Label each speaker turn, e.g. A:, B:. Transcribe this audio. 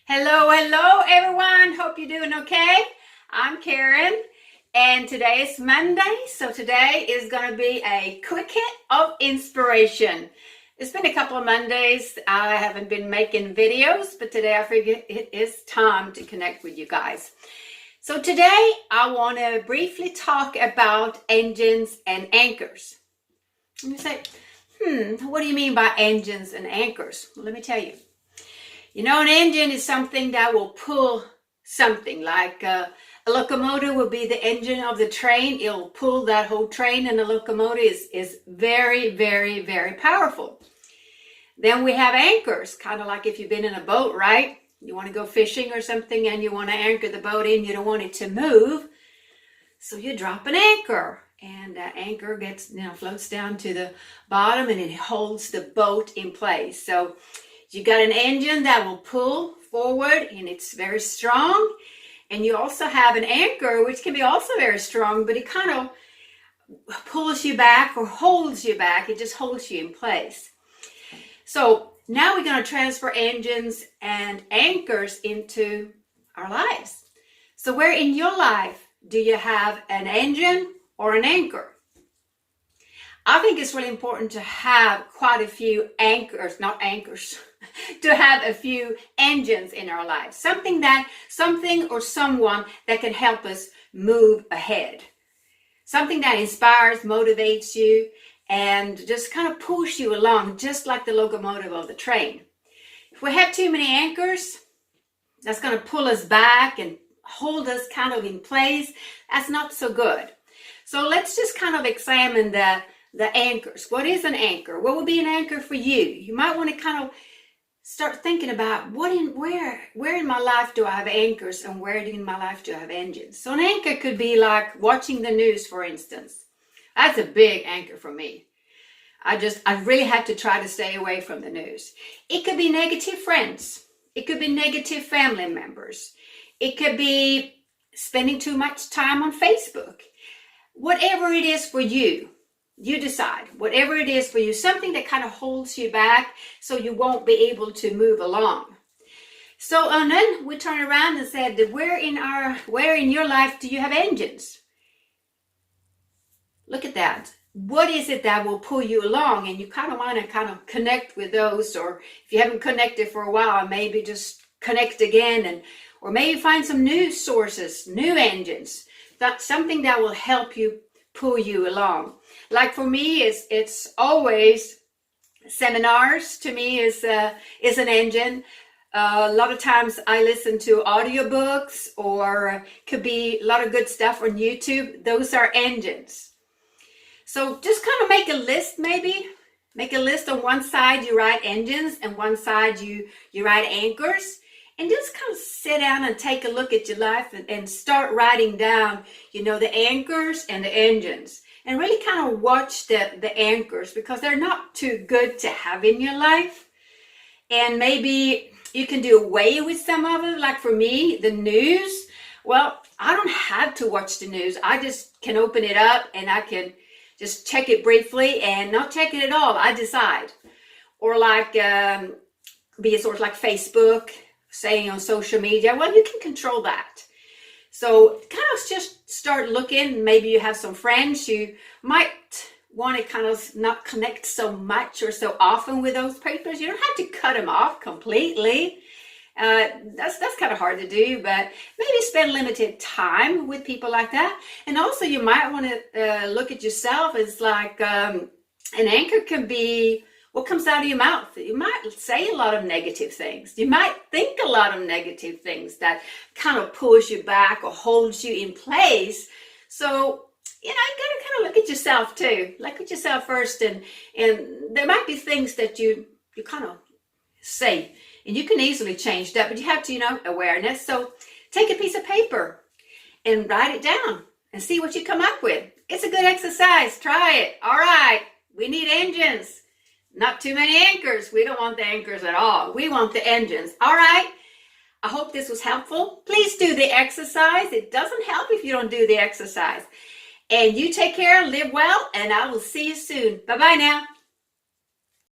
A: Hello everyone. Hope you're doing okay. I'm Karen and today is Monday. So today is going to be a quick hit of inspiration. It's been a couple of Mondays. I haven't been making videos, but today I figured it is time to connect with you guys. So today I want to briefly talk about engines and anchors. And you say, what do you mean by engines and anchors? Well, let me tell you. You know, an engine is something that will pull something, like a locomotive will be the engine of the train. It'll pull that whole train, and the locomotive is very, very, very powerful. Then we have anchors, kind of like if you've been in a boat, right? You want to go fishing or something and you want to anchor the boat in. You don't want it to move. So you drop an anchor, and that anchor gets, floats down to the bottom and it holds the boat in place. So you got an engine that will pull forward and it's very strong. And you also have an anchor, which can be also very strong, but it kind of pulls you back or holds you back. It just holds you in place. So now we're going to transfer engines and anchors into our lives. So where in your life do you have an engine or an anchor? I think it's really important to have quite a few anchors, not anchors, to have a few engines in our lives. Something or someone that can help us move ahead. Something that inspires, motivates you, and just kind of pulls you along, just like the locomotive of the train. If we have too many anchors, that's going to pull us back and hold us kind of in place. That's not so good. So let's just kind of examine the anchors. What is an anchor? What would be an anchor for you? You might want to kind of start thinking about where in my life do I have anchors and where in my life do I have engines? So an anchor could be like watching the news, for instance. That's a big anchor for me. I really have to try to stay away from the news. It could be negative friends. It could be negative family members. It could be spending too much time on Facebook. Whatever it is for you, you decide. Whatever it is for you, something that kind of holds you back so you won't be able to move along. So and then we turn around and said, where in your life do you have engines? Look at that. What is it that will pull you along? And you kind of want to kind of connect with those, or if you haven't connected for a while, maybe just connect again, or maybe find some new sources, new engines. That's something that will help you pull you along. Like for me, it's always seminars. To me is an engine. A lot of times I listen to audiobooks, or could be a lot of good stuff on YouTube. Those are engines. So just kind of make a list, maybe. Make a list. On one side you write engines, and one side you write anchors. And just kind of sit down and take a look at your life and start writing down, the anchors and the engines. And really kind of watch the anchors, because they're not too good to have in your life. And maybe you can do away with some of it. Like for me, the news. Well, I don't have to watch the news. I just can open it up and I can just check it briefly and not check it at all. I decide. Or like be a source like Facebook, saying on social media. Well, you can control that. So kind of just start looking. Maybe you have some friends you might want to kind of not connect so much or so often with those papers. You don't have to cut them off completely. That's kind of hard to do, but maybe spend limited time with people like that. And also you might want to look at yourself as like an anchor can be what comes out of your mouth. You might say a lot of negative things. You might think a lot of negative things that kind of pulls you back or holds you in place. So, you gotta kind of look at yourself too. Look at yourself first, and there might be things that you kind of say, and you can easily change that, but you have to, awareness. So take a piece of paper and write it down and see what you come up with. It's a good exercise. Try it. All right. We need engines. Not too many anchors. We don't want the anchors at all. We want the engines. All right. I hope this was helpful. Please do the exercise. It doesn't help if you don't do the exercise. And you take care, live well, and I will see you soon. Bye-bye now.